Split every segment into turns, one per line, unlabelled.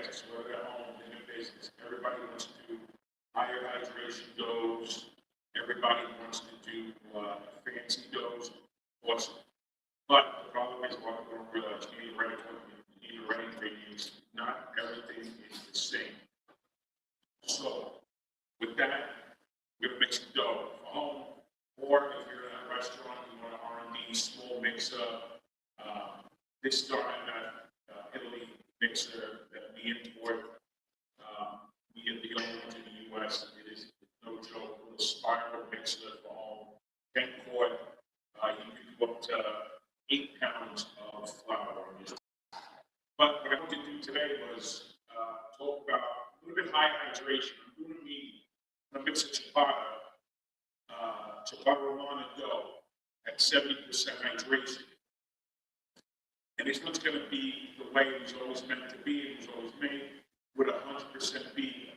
business, whether they're home, in a business, everybody wants to do higher hydration doughs. Everybody wants to do fancy doughs. Awesome. But the problem is, a lot of people don't realize you need the right equipment, you need the right ingredients. Not everything is the same. So, with that, we're gonna mix the dough for home, or if you're in a restaurant, you want an R&D small mixer. This started that Italy mixer that we import. We get the only one to the U.S. It is no joke. A little spiral mixer for home, 10 quart. You can do up to 8 pounds of flour. But what I wanted to do today was talk about a little bit high hydration. I'm going to be mix a ciabatta romana dough at 70% hydration. And this one's going to be the way it was always meant to be. It was always made with 100% beef.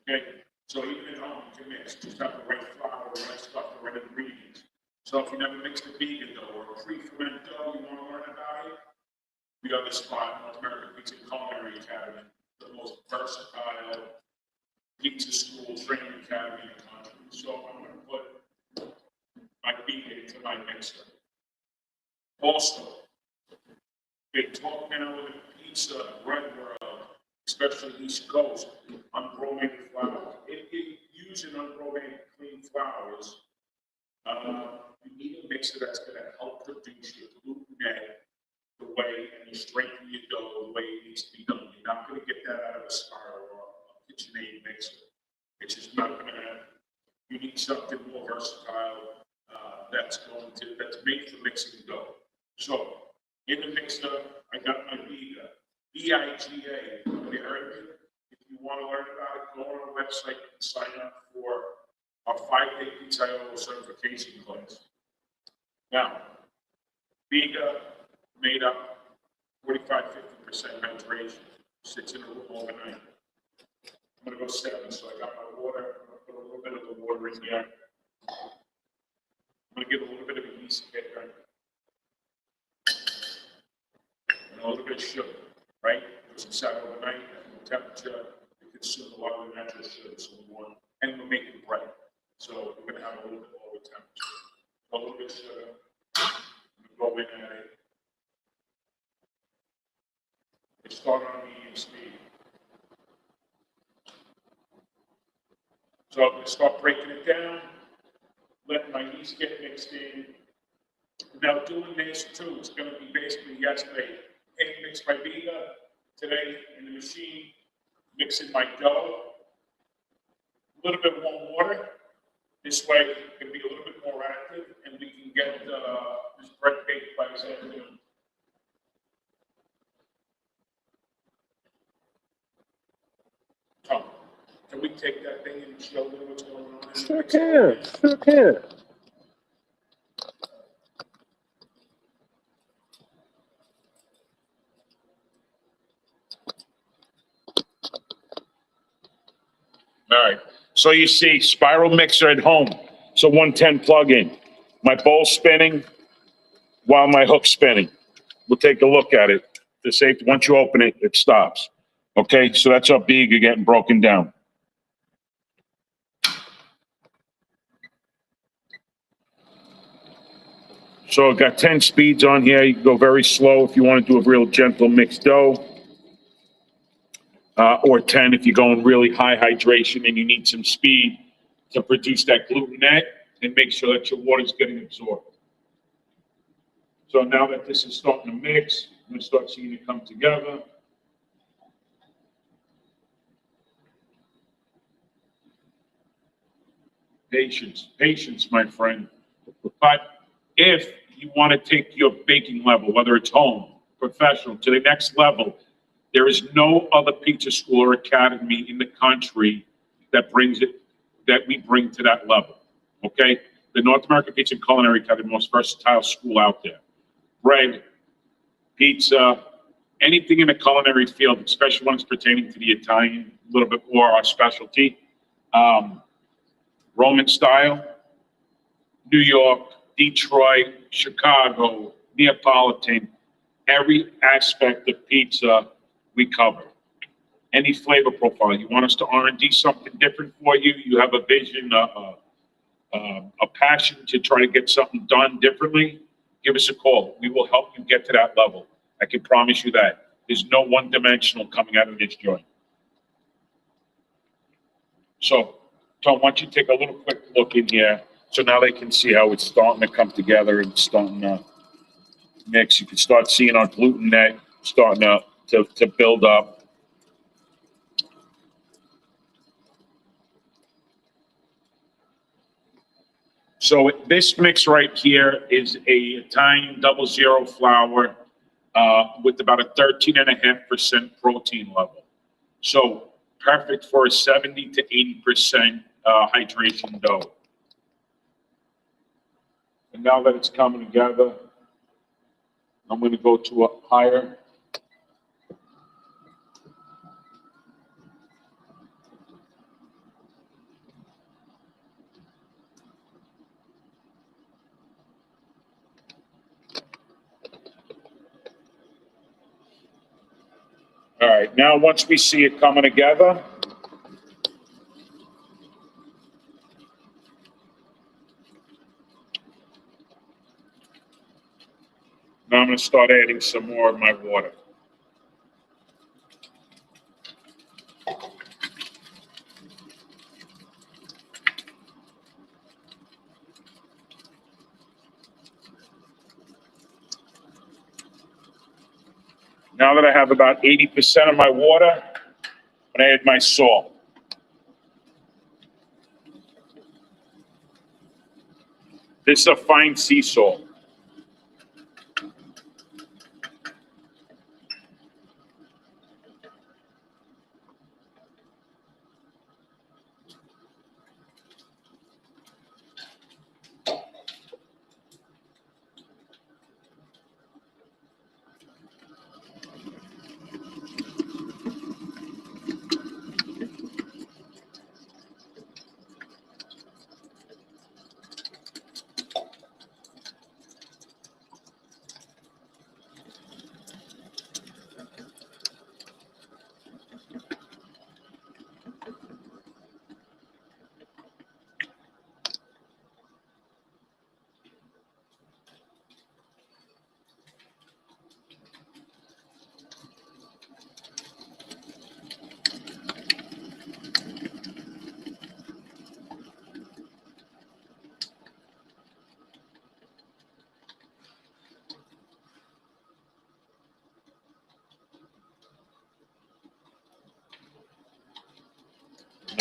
Okay? So even at home, you can mix. Just have the right flour, the right stuff, the right ingredients. So if you never mixed a vegan dough or a pre-fermented dough, you want to learn about it, we got this spot, North American Pizza Culinary Academy, the most versatile pizza school training academy in the country. So I'm going to put my vegan into my mixer. Also, they talk now with pizza, bread world, especially East Coast, unbromated flour. If you're using unbromated clean flours, you need a mixer that's going to help produce your gluten net the way and you strengthen your dough the way it needs to be done. You're not going to get that out of a spiral or a KitchenAid mixer. It's just not going to happen. You need something more versatile that's made for mixing dough. So in the mixer, I got my Biga, B-I-G-A. Have you heard of it? If you want to learn about it, go on our website and sign up for our 5-day Pizzaiolo certification class. Now, Biga made up 45–50% hydration, sits in a room overnight. I'm going to go 7, so I got my water. I'm going to put a little bit of the water in here. I'm going to give a little bit of a yeast kicker. And a little bit of sugar, right? Because it's sat overnight at low temperature, it consumes a lot of the natural sugar, so we want, and we're making bread. So we're going to have a little bit lower temperature. A little bit of sugar. Go in at it. It start on medium speed. So I'm going to start breaking it down, let my yeast get mixed in. Now doing this too, it's going to be basically yesterday, hand mixed my Biga, today in the machine, mixing my dough, a little bit warm water. This way it can be a little bit more active and we can get this bread baked by this afternoon. Tom, can we take that thing and show them what's going on?
Sure can, sure can.
All right, so you see spiral mixer at home. So 110 plug-in. My bowl's spinning while my hook's spinning. We'll take a look at it. The safety, once you open it, it stops. Okay, so that's our Biga getting broken down. So I've got 10 speeds on here. You can go very slow if you want to do a real gentle mixed dough. Or 10 if you're going really high hydration and you need some speed to produce that gluten net and make sure that your water's getting absorbed. So now that this is starting to mix, I'm going to start seeing it come together. Patience, patience, my friend. But if you want to take your baking level, whether it's home, professional, to the next level, there is no other pizza school or academy in the country that brings it, that we bring to that level, okay? The North American Pizza and Culinary Academy, the most versatile school out there. Bread, pizza, anything in the culinary field, especially when it's pertaining to the Italian, a little bit more our specialty. Roman style, New York, Detroit, Chicago, Neapolitan, every aspect of pizza we cover. any flavor profile. You want us to R&D something different for you? You have a vision, a passion to try to get something done differently? Give us a call. We will help you get to that level. I can promise you that. There's no one-dimensional coming out of this joint. So, Tom, why don't you take a little quick look in here, so now they can see how it's starting to come together and starting to mix. You can start seeing our gluten net starting to build up. So this mix right here is a Italian 00 flour with about a 13.5% protein level. So perfect for a 70 to 80% hydration dough. And now that it's coming together, I'm going to go to a higher. All right, now once we see it coming together, now I'm going to start adding some more of my water. Now that I have about 80% of my water, I'm going to add my salt. This is a fine sea salt.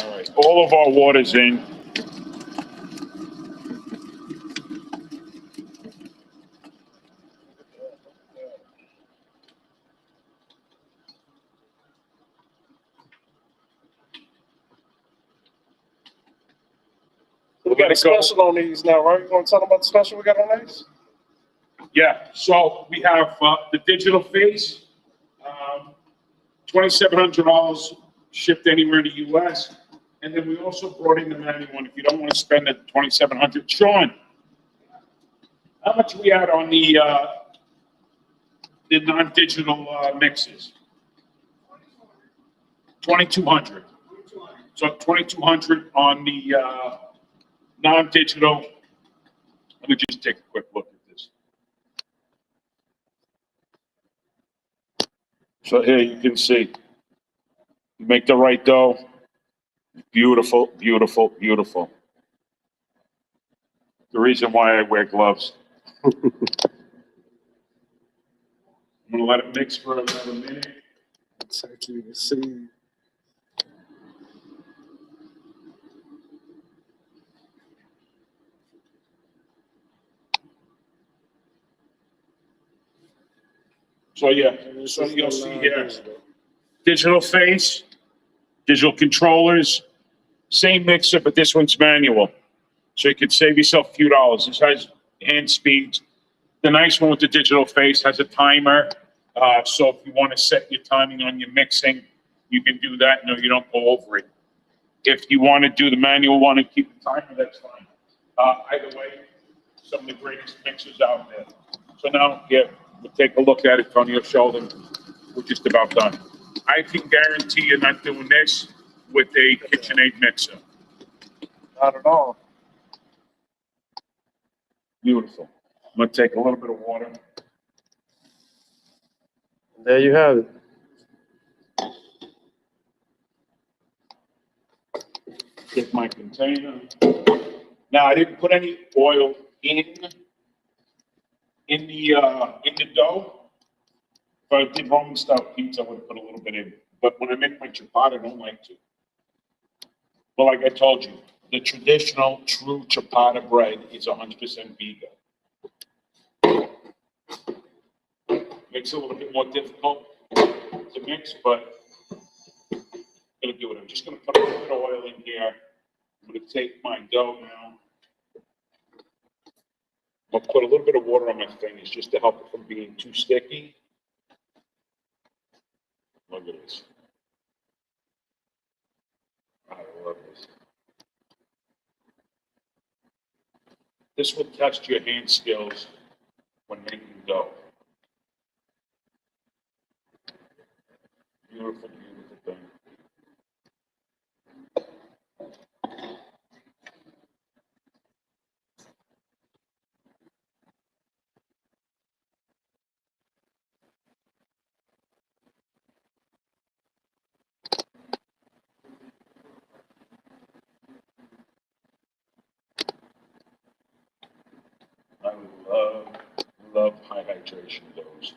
All right, all of our water's in.
We got a special on these now, right? You want to tell them about the special we got on these?
Yeah, so we have the digital phase, $2,700 shipped anywhere in the U.S. And then we also brought in the manual one if you don't want to spend the $2,700. Sean, how much we had on the non-digital mixes? 2,200. So 2,200 on the non-digital. Let me just take a quick look at this. So here you can see, you make the right dough. Beautiful, beautiful, beautiful. The reason why I wear gloves. I'm gonna let it mix for another minute.
Take you to see.
So yeah, so you'll see here, digital face, digital controllers, same mixer, but this one's manual. So you could save yourself a few dollars. This has hand speeds. The nice one with the digital face has a timer. So if you want to set your timing on your mixing, you can do that. No, you don't go over it. If you want to do the manual one and keep the timer, that's fine. Either way, some of the greatest mixers out there. So now, yeah, we'll take a look at it. Tony will show them. We're just about done. I can guarantee you're not doing this with a KitchenAid mixer.
Not at all.
Beautiful. I'm gonna take a little bit of water.
There you have it.
Get my container. Now, I didn't put any oil in the dough. If I did Roman style pizza, I would have put a little bit in. But when I make my ciabatta, I don't like to. But like I told you, the traditional true ciabatta bread is 100% vegan. Makes it a little bit more difficult to mix, but I'm gonna do it. I'm just gonna put a little bit of oil in here. I'm gonna take my dough now. I'll put a little bit of water on my fingers just to help it from being too sticky. Look at this. I love this. This will test your hand skills when making dough. Beautiful, beautiful thing. I love high hydration doughs.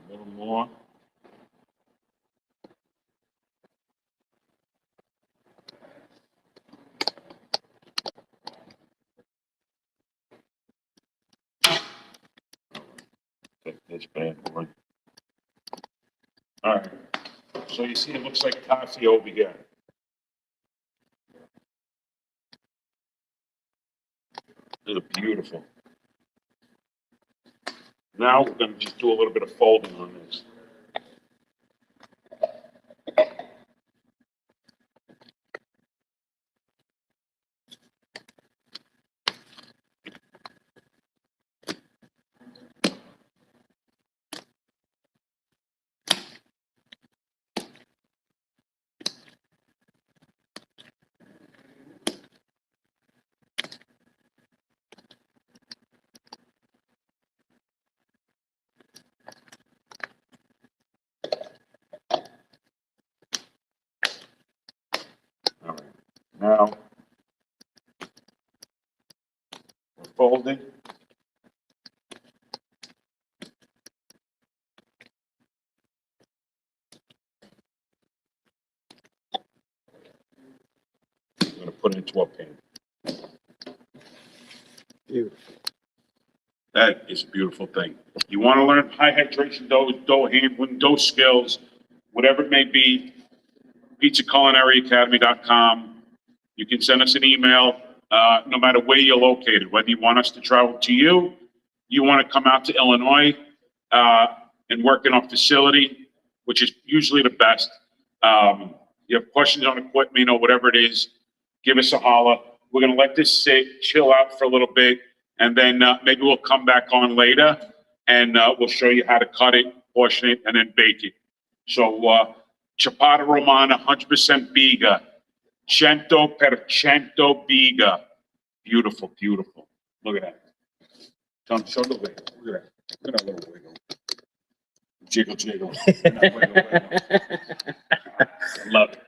A little more. Take this bad boy. All right. So you see, it looks like toffee over here. They're beautiful. Now we're going to just do a little bit of folding on this. All right. Now we're folding. I'm going to put it into a pan.
Beautiful.
That is a beautiful thing. You want to learn high hydration dough handling, dough skills, whatever it may be, pizzaculinaryacademy.com. You can send us an email, no matter where you're located, whether you want us to travel to you want to come out to Illinois and work in our facility, which is usually the best. You have questions on equipment or whatever it is, give us a holler. We're going to let this sit, chill out for a little bit, and then maybe we'll come back on later and we'll show you how to cut it, portion it, and then bake it. So, ciabatta romana, 100% biga, 100% biga. Beautiful, beautiful. Look at that. Tom, show the wiggle. Look at that. Look at that little wiggle. Jiggle, jiggle. Look at that wiggle, wiggle. I love it.